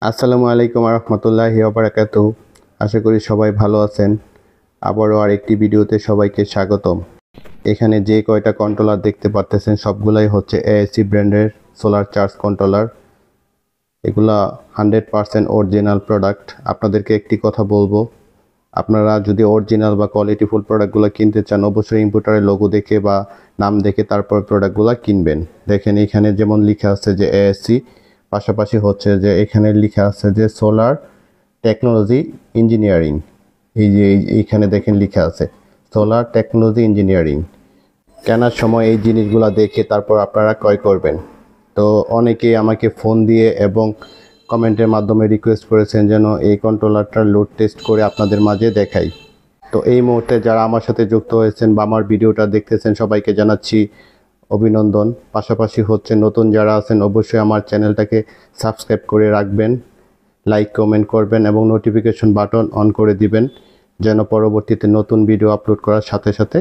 আসসালামু আলাইকুম রহমতুল্লাহি ওয়া বারাকাতুহু। আশা করি সবাই ভালো আছেন। আবারও আরেকটি ভিডিওতে সবাইকে স্বাগতম। এখানে যে কয়টা কন্ট্রোলার দেখতে পারতেছেন সবগুলাই হচ্ছে এএসসি ব্র্যান্ডের সোলার চার্জ কন্ট্রোলার। এগুলা 100% অরিজিনাল প্রোডাক্ট। আপনাদেরকে একটি কথা বলবো, আপনারা যদি অরিজিনাল বা কোয়ালিটিফুল প্রোডাক্টগুলো কিনতে চান অবশ্যই ইম্পোর্টারের লোগো দেখে বা নাম দেখে তারপর প্রোডাক্টগুলো কিনবেন। দেখেন এখানে যেমন লেখা আছে যে এএসসি, পাশাপাশি হচ্ছে যে এখানে লেখা আছে যে সোলার টেকনোলজি ইঞ্জিনিয়ারিং। এই যে এইখানে দেখেন লেখা আছে সোলার টেকনোলজি ইঞ্জিনিয়ারিং। কেনার সময় এই জিনিসগুলো দেখে তারপর আপনারা ক্রয় করবেন। তো অনেকেই আমাকে ফোন দিয়ে এবং কমেন্টের মাধ্যমে রিকোয়েস্ট করেছেন যেন এই কন্ট্রোলারটার লোড টেস্ট করে আপনাদের মাঝে দেখাই। তো এই মুহূর্তে যারা আমার সাথে যুক্ত হয়েছেন বা আমার ভিডিওটা দেখতেছেন সবাইকে জানাচ্ছি অভিনন্দন। পাশাপাশি হচ্ছে নতুন যারা আছেন অবশ্যই আমার চ্যানেলটাকে সাবস্ক্রাইব করে রাখবেন, লাইক কমেন্ট করবেন এবং নোটিফিকেশন বাটন অন করে দিবেন যেন পরবর্তীতে নতুন ভিডিও আপলোড করার সাথে সাথে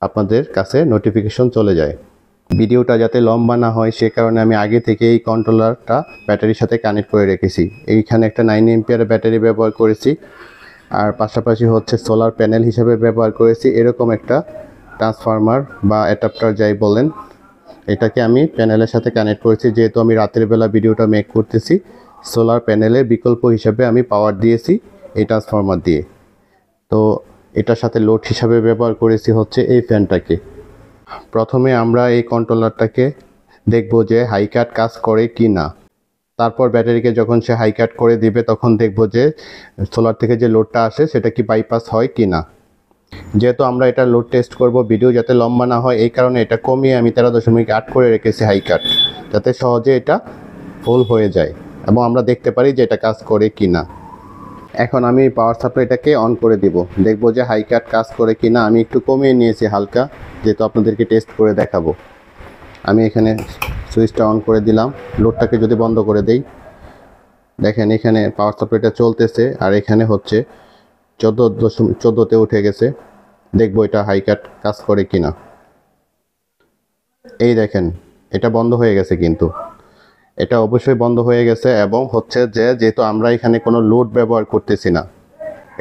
আপনাদের কাছে নোটিফিকেশন চলে যায়। ভিডিওটা যাতে লম্বা না হয় সে কারণে আমি আগে থেকে এই কন্ট্রোলারটা ব্যাটারির সাথে কানেক্ট করে রেখেছি। এইখানে একটা 9 এম্পিয়ারের ব্যাটারি ব্যবহার করেছি, আর পাশাপাশি হচ্ছে সোলার প্যানেল হিসেবে ব্যবহার করেছি এরকম একটা ট্রান্সফরমার বা অ্যাডাপ্টার যাই বলেন, এটাকে আমি প্যানেলের সাথে কানেক্ট করেছি। যেহেতু আমি রাতের বেলা ভিডিওটা মেক করতেছি, সোলার প্যানেলের বিকল্প হিসাবে আমি পাওয়ার দিয়েছি এই ট্রান্সফরমার দিয়ে। তো এটার সাথে লোড হিসাবে ব্যবহার করেছি হচ্ছে এই ফ্যানটাকে। প্রথমে আমরা এই কন্ট্রোলারটাকে দেখব যে হাই কাট কাজ করে কি না। তারপর ব্যাটারিকে যখন সে হাই কাট করে দিবে তখন দেখব যে সোলার থেকে যে লোডটা আসে সেটা কি বাইপাস হয় কি না। যেহেতু আমরা এটা লোড টেস্ট করব, ভিডিও যাতে লম্বা না হয় এই কারণে এটা কমিয়ে আমি 13.8 করে রেখেছি হাই কাট, যাতে সহজে এটা ফুল হয়ে যায় এবং আমরা দেখতে পারি যে এটা কাজ করে কি না। এখন আমি পাওয়ার সাপ্লাইটাকে অন করে দিব, দেখব যে হাই কাট কাজ করে কি না। আমি একটু কমিয়ে নিয়েছি হালকা, যেহেতু আপনাদেরকে টেস্ট করে দেখাবো। আমি এখানে সুইচটা অন করে দিলাম। লোডটাকে যদি বন্ধ করে দেই, দেখেন এখানে পাওয়ার সাপ্লাইটা চলতেছে আর এখানে হচ্ছে 14তে উঠে গেছে। দেখবো এটা হাই কাট কাজ করে কিনা। এই দেখেন এটা বন্ধ হয়ে গেছে, কিন্তু এটা অবশ্যই বন্ধ হয়ে গেছে এবং হচ্ছে যে যেহেতু আমরা এখানে কোনো লোড ব্যবহার করতেছি না,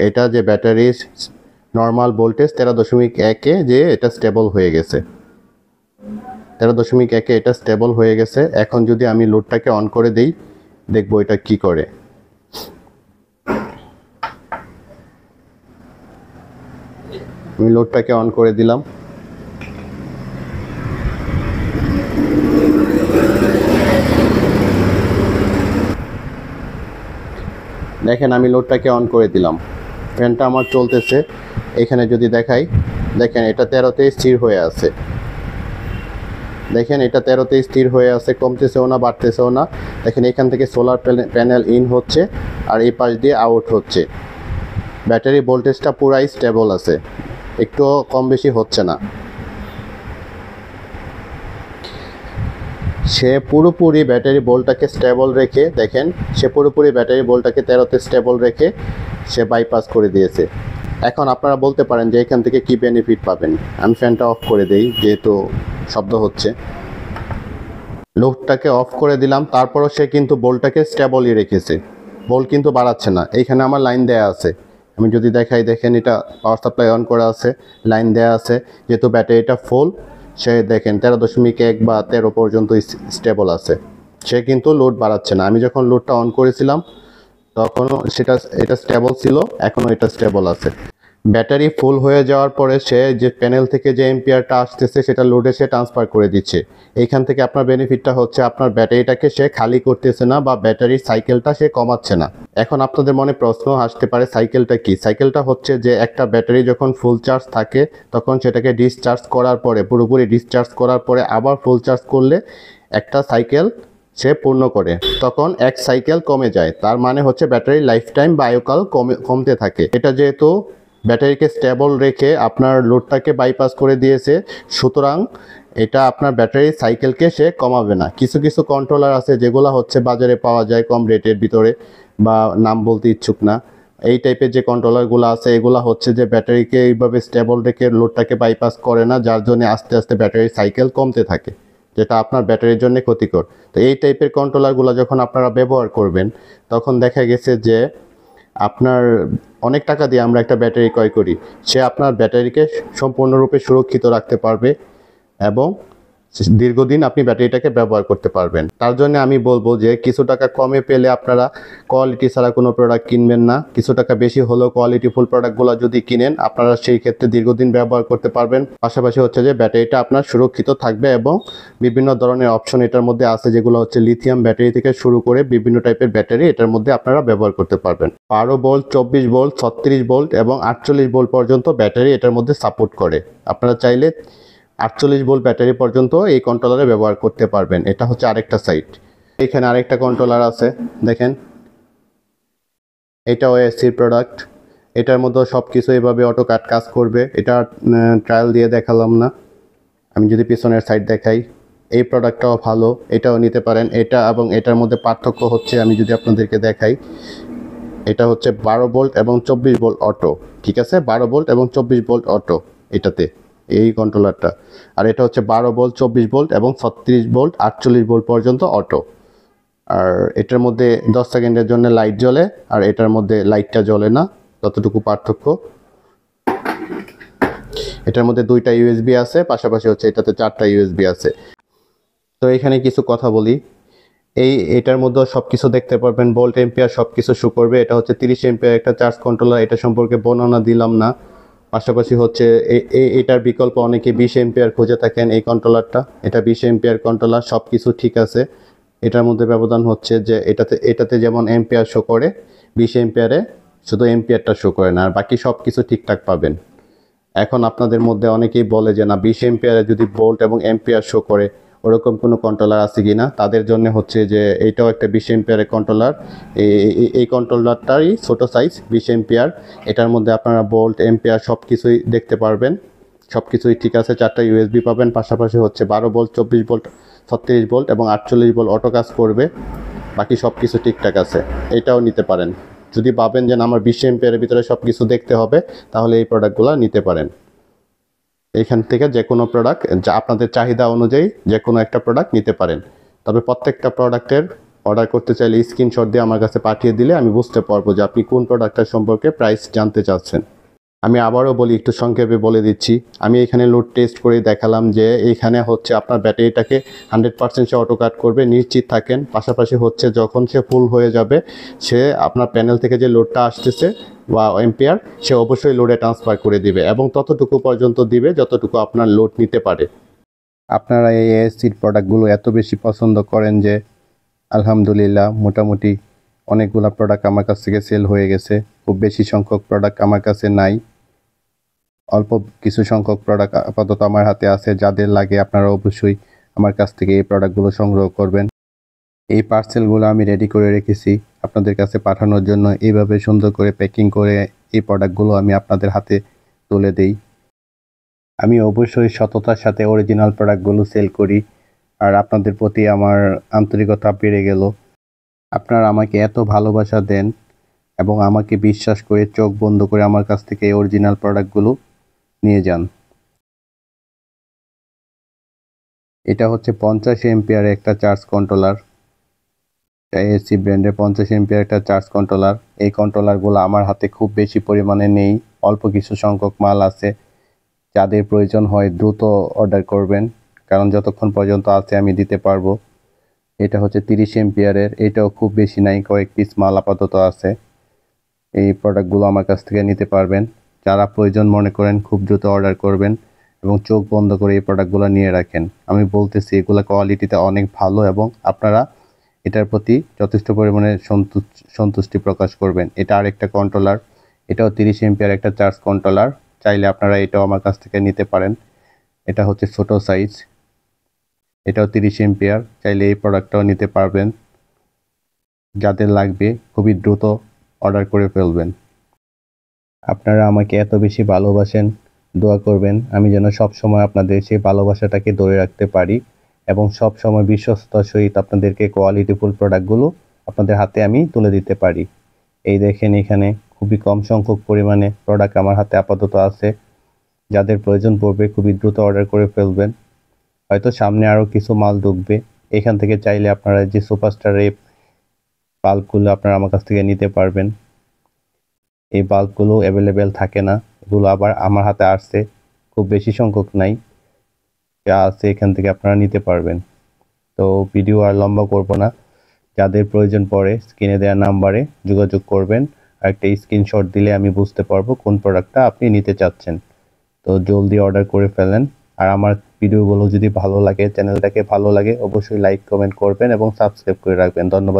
এটা যে ব্যাটারি নর্মাল ভোল্টেজ 13.1-এ যে এটা স্টেবল হয়ে গেছে, 13.1-এ এটা স্টেবল হয়ে গেছে। এখন যদি আমি লোডটাকে অন করে দেই দেখবো এটা কি করে। আমি লোডটাকে অন করে দিলাম। দেখেন আমি লোডটাকে অন করে দিলাম, ফ্যানটা আমার চলতেছে। এখানে যদি দেখাই, দেখেন এটা 13তে স্থির হয়ে আছে। দেখেন এটা 13তে স্থির হয়ে আছে, কমতেছেও না বাড়তেছেও না। দেখেন এখান থেকে সোলার প্যানেল ইন হচ্ছে আর এই পাশ দিয়ে আউট হচ্ছে। ব্যাটারি ভোল্টেজটা পুরাই স্টেবল আছে, একটু কম বেশি হচ্ছে না। সে পুরোপুরি ব্যাটারি ভোল্টটাকে স্টেবল রেখে, দেখেন সে পুরোপুরি ব্যাটারি ভোল্টটাকে 13তে স্টেবল রেখে সে বাইপাস করে দিয়েছে। এখন আপনারা বলতে পারেন যে এখান থেকে কি বেনিফিট পাবেন। আমি ফ্যানটা অফ করে দেই যেহেতু শব্দ হচ্ছে। লোডটাকে অফ করে দিলাম, তারপরও সে কিন্তু ভোল্টটাকে স্টেবলই রেখেছে, ভোল্ট কিন্তু বাড়াচ্ছে না। এইখানে আমার লাইন দেয়া আছে, আমি যদি দেখাই দেখেন এটা পাওয়ার সাপ্লাই অন করা আছে, লাইন দেয়া আছে। যেহেতু ব্যাটারিটা ফুল, সে দেখেন 13.1 বা 13 পর্যন্ত স্টেবল আছে, সে কিন্তু লোড বাড়াচ্ছে না। আমি যখন লোডটা অন করেছিলাম তখনও এটা স্টেবল ছিল, এখনও এটা স্টেবল আছে। ব্যাটারি ফুল হয়ে যাওয়ার পরে সে যে প্যানেল থেকে যে এম্পিয়ারটা আসতেছে সেটা লোডে সে ট্রান্সফার করে দিচ্ছে। এইখান থেকে আপনার বেনিফিটটা হচ্ছে আপনার ব্যাটারিটাকে সে খালি করতেছে না বা ব্যাটারির সাইকেলটা সে কমাচ্ছে না। এখন আপনাদের মনে প্রশ্ন আসতে পারে সাইকেলটা কি। সাইকেলটা হচ্ছে যে একটা ব্যাটারি যখন ফুল চার্জ থাকে তখন সেটাকে ডিসচার্জ করার পরে, পুরোপুরি ডিসচার্জ করার পরে আবার ফুল চার্জ করলে একটা সাইকেল সে পূর্ণ করে, তখন এক সাইকেল কমে যায়। তার মানে হচ্ছে ব্যাটারির লাইফ টাইম বা আয়ুকাল কমতে থাকে। এটা যেহেতু ব্যাটারিকে স্টেবল রেখে আপনার লোডটাকে বাইপাস করে দিয়েছে, সুতরাং এটা আপনার ব্যাটারি সাইকেলকে সে কমাবে না। কিছু কিছু কন্ট্রোলার আছে যেগুলো হচ্ছে বাজারে পাওয়া যায় কম রেটের ভিতরে, বা নাম বলতে ইচ্ছুক না। এই টাইপের যে কন্ট্রোলারগুলো আছে এগুলো হচ্ছে যে ব্যাটারিকে এইভাবে স্টেবল রেখে লোডটাকে বাইপাস করে না, যার জন্য আস্তে আস্তে ব্যাটারির সাইকেল কমতে থাকে। যেটা আপনার ব্যাটারির জন্য ক্ষতিকর। তো এই টাইপের কন্ট্রোলারগুলো যখন আপনারা ব্যবহার করবেন তখন দেখা গেছে যে আপনার অনেক টাকা দিয়ে আমরা একটা ব্যাটারি ক্রয় করি, সে আপনার ব্যাটারিকে সম্পূর্ণরূপে সুরক্ষিত রাখতে পারবে এবং দীর্ঘদিন আপনি ব্যাটারিটাকে ব্যবহার করতে পারবেন। তার জন্য আমি বলবো যে কিছু টাকা কমে পেলে আপনারা কোয়ালিটি ছাড়া কোনো প্রোডাক্ট কিনবেন না। কিছু টাকা বেশি হলেও কোয়ালিটিফুল প্রোডাক্টগুলো যদি কিনেন আপনারা সেই ক্ষেত্রে দীর্ঘদিন ব্যবহার করতে পারবেন। পাশাপাশি হচ্ছে যে ব্যাটারিটা আপনার সুরক্ষিত থাকবে এবং বিভিন্ন ধরনের অপশন এটার মধ্যে আছে, যেগুলো হচ্ছে লিথিয়াম ব্যাটারি থেকে শুরু করে বিভিন্ন টাইপের ব্যাটারি এটার মধ্যে আপনারা ব্যবহার করতে পারবেন। 12 ভোল্ট, 24 ভোল্ট, 36 ভোল্ট এবং 48 ভোল্ট পর্যন্ত ব্যাটারি এটার মধ্যে সাপোর্ট করে। আপনারা চাইলে 48 ভোল্ট ব্যাটারি পর্যন্ত এই কন্ট্রোলারে ব্যবহার করতে পারবেন। এটা হচ্ছে আরেকটা সাইড। এখানে আরেকটা কন্ট্রোলার আছে, দেখেন এটাও এসির প্রোডাক্ট। এটার মধ্যে সব কিছু এভাবে অটোকাট কাজ করবে। এটা ট্রায়াল দিয়ে দেখালাম না, আমি যদি পিছনের সাইড দেখাই, এই প্রোডাক্টটাও ভালো, এটাও নিতে পারেন। এটা এবং এটার মধ্যে পার্থক্য হচ্ছে আমি যদি আপনাদেরকে দেখাই, এটা হচ্ছে 12 ভোল্ট এবং 24 ভোল্ট অটো, ঠিক আছে, 12 ভোল্ট এবং 24 ভোল্ট অটো এটাতে, এই কন্ট্রোলারটা। আর এটা হচ্ছে 12 ভোল্ট, 24 ভোল্ট এবং 36 ভোল্ট, 48 ভোল্ট পর্যন্ত অটো। আর এটার মধ্যে 10 সেকেন্ডের জন্য লাইট জ্বলে আর এটার মধ্যে লাইটটা জ্বলে না, ততটুকু পার্থক্য। এটার মধ্যে 2টা ইউএসবি আছে, পাশাপাশি হচ্ছে এটাতে 4টা ইউএসবি আছে। তো এখানে কিছু কথা বলি, এটার মধ্যে সব কিছু দেখতে পারবেন, ভোল্ট এম্পিয়ার সব কিছু শো করবে। এটা হচ্ছে 30 এম্পিয়ার একটা চার্জ কন্ট্রোলার, এটা সম্পর্কে বর্ণনা দিলাম না। পাশাপাশি হচ্ছে এটার বিকল্প অনেকে 20 এম্পিয়ার খুঁজে থাকেন এই কন্ট্রোলারটা, এটা 20 এম্পিয়ার কন্ট্রোলার, সব কিছু ঠিক আছে। এটার মধ্যে ব্যবধান হচ্ছে যে এটাতে যেমন এম্পিয়ার শো করে, 20 এম্পিয়ারে শুধু এম্পিয়ারটা শো করে না, আর বাকি সব কিছু ঠিকঠাক পাবেন। এখন আপনাদের মধ্যে অনেকেই বলে যে না 20 এম্পিয়ারে যদি ভোল্ট এবং এম্পিয়ার শো করে ওরকম কোনো কন্ট্রোলার আছে কি না, তাদের জন্য হচ্ছে যে এইটাও একটা 20 এম্পিয়ারের কন্ট্রোলার। এই কন্ট্রোলারটারই ছোট সাইজ, 20 এম্পিয়ার। এটার মধ্যে আপনারা ভোল্ট এম্পিয়ার সব কিছুই দেখতে পারবেন, সব কিছুই ঠিক আছে। 4টা ইউএসবি পাবেন, পাশাপাশি হচ্ছে 12 ভোল্ট, 24 ভোল্ট, 36 ভোল্ট এবং 48 ভোল্ট অটো কাজ করবে, বাকি সব কিছু ঠিকঠাক আছে। এটাও নিতে পারেন। যদি ভাবেন যে আমার 20 এম্পিয়ারের ভিতরে সব কিছু দেখতে হবে, তাহলে এই প্রোডাক্টগুলো নিতে পারেন। এইখান থেকে যে কোনো প্রোডাক্ট যা আপনাদের চাহিদা অনুযায়ী যে কোনো একটা প্রোডাক্ট নিতে পারেন। তবে প্রত্যেকটা প্রোডাক্টের অর্ডার করতে চাইলে স্ক্রিনশট দিয়ে আমার কাছে পাঠিয়ে দিলে আমি বুঝতে পারবো যে আপনি কোন প্রোডাক্টটার সম্পর্কে প্রাইস জানতে চাচ্ছেন। আমি আবারও বলি, একটু সংক্ষেপে বলে দিচ্ছি। আমি এখানে লোড টেস্ট করে দেখালাম যে এইখানে হচ্ছে আপনার ব্যাটারিটাকে 100% সে অটো কাট করবে, নিশ্চিত থাকেন। পাশাপাশি হচ্ছে যখন সে ফুল হয়ে যাবে, সে আপনার প্যানেল থেকে যে লোডটা আসতেছে বা এম্পিয়ার, সে অবশ্যই লোডে ট্রান্সফার করে দিবে এবং ততটুকু পর্যন্ত দিবে যতটুকু আপনার লোড নিতে পারে। আপনারা এই এএসসির প্রোডাক্টগুলো এত বেশি পছন্দ করেন যে আলহামদুলিল্লাহ মোটামুটি অনেকগুলো প্রোডাক্ট আমার কাছ থেকে সেল হয়ে গেছে। খুব বেশি সংখ্যক প্রোডাক্ট আমার কাছে নাই, অল্প কিছু সংখ্যক প্রোডাক্ট আপাতত আমার হাতে আছে। যাদের লাগে আপনারা অবশ্যই আমার কাছ থেকে এই প্রোডাক্টগুলো সংগ্রহ করবেন। এই পার্সেলগুলো আমি রেডি করে রেখেছি আপনাদের কাছে পাঠানোর জন্য। এইভাবে সুন্দর করে প্যাকিং করে এই প্রোডাক্টগুলো আমি আপনাদের হাতে তুলে দেই। আমি অবশ্যই সততার সাথে অরিজিনাল প্রোডাক্টগুলো সেল করি, আর আপনাদের প্রতি আমার আন্তরিকতা বেড়ে গেল। আপনারা আমাকে এত ভালোবাসা দেন এবং আমাকে বিশ্বাস করে চোখ বন্ধ করে আমার কাছ থেকে এই অরিজিনাল প্রোডাক্টগুলো নিয়ে যান। এটা হচ্ছে 50 এম্পিয়ারের একটা চার্জ কন্ট্রোলার, এএসসি ব্র্যান্ডের 50 এম্পিয়ার একটা চার্জ কন্ট্রোলার। এই কন্ট্রোলারগুলো আমার হাতে খুব বেশি পরিমাণে নেই, অল্প কিছু সংখ্যক মাল আছে। যাদের প্রয়োজন হয় দ্রুত অর্ডার করবেন, কারণ যতক্ষণ পর্যন্ত আছে আমি দিতে পারবো। এটা হচ্ছে 30 এম্পিয়ারের, এটাও খুব বেশি নাই, কয়েক পিস মাল আপাতত আছে। এই প্রোডাক্টগুলো আমার কাছ থেকে নিতে পারবেন। যারা প্রয়োজন মনে করেন খুব দ্রুত অর্ডার করবেন এবং চোখ বন্ধ করে এই প্রোডাক্টগুলো নিয়ে রাখেন। আমি বলতেছি এগুলো কোয়ালিটিতে অনেক ভালো এবং আপনারা এটার প্রতি যথেষ্ট পরিমাণে সন্তুষ্টি প্রকাশ করবেন। এটা আরেকটা কন্ট্রোলার, এটাও 30 এম্পিয়ার একটা চার্জ কন্ট্রোলার। চাইলে আপনারা এটাও আমার কাছ থেকে নিতে পারেন। এটা হচ্ছে ছোট সাইজ, এটাও 30 এম্পিয়ার, চাইলে এই প্রোডাক্টটাও নিতে পারবেন। যাদের লাগবে খুবই দ্রুত অর্ডার করে ফেলবেন। আপনারা আমাকে এত বেশি ভালোবাসেন, দোয়া করবেন আমি যেন সব সময় আপনাদের সেই ভালোবাসাটাকে ধরে রাখতে পারি এবং সব সময় বিশ্বস্ততার সহিত আপনাদেরকে কোয়ালিটিফুল প্রোডাক্টগুলো আপনাদের হাতে আমি তুলে দিতে পারি। এই দেখেন এখানে খুবই কম সংখ্যক পরিমাণে প্রোডাক্ট আমার হাতে আপাতত আছে। যাদের প্রয়োজন পড়বে খুবই দ্রুত অর্ডার করে ফেলবেন। হয়তো সামনে আরও কিছু মাল ঢুকবে। এখান থেকে চাইলে আপনারা যে সুপারস্টার এই বাল্বগুলো আপনারা আমার কাছ থেকে নিতে পারবেন। এই বাল্বগুলো অ্যাভেলেবেল থাকে না, এগুলো আবার আমার হাতে আসছে, খুব বেশি সংখ্যক নাই, যা আছে এখান থেকে আপনারা নিতে পারবেন। তো ভিডিও আর লম্বা করব না, যাদের প্রয়োজন পড়ে স্ক্রিনে দেওয়া নাম্বারে যোগাযোগ করবেন, আর একটা স্ক্রিনশট দিলে আমি বুঝতে পারবো কোন প্রোডাক্টটা আপনি নিতে চাচ্ছেন। তো জলদি অর্ডার করে ফেলেন। আর আমার ভিডিওগুলো যদি ভালো লাগে, চ্যানেলটাকে ভালো লাগে, অবশ্যই লাইক কমেন্ট করবেন এবং সাবস্ক্রাইব করে রাখবেন। ধন্যবাদ।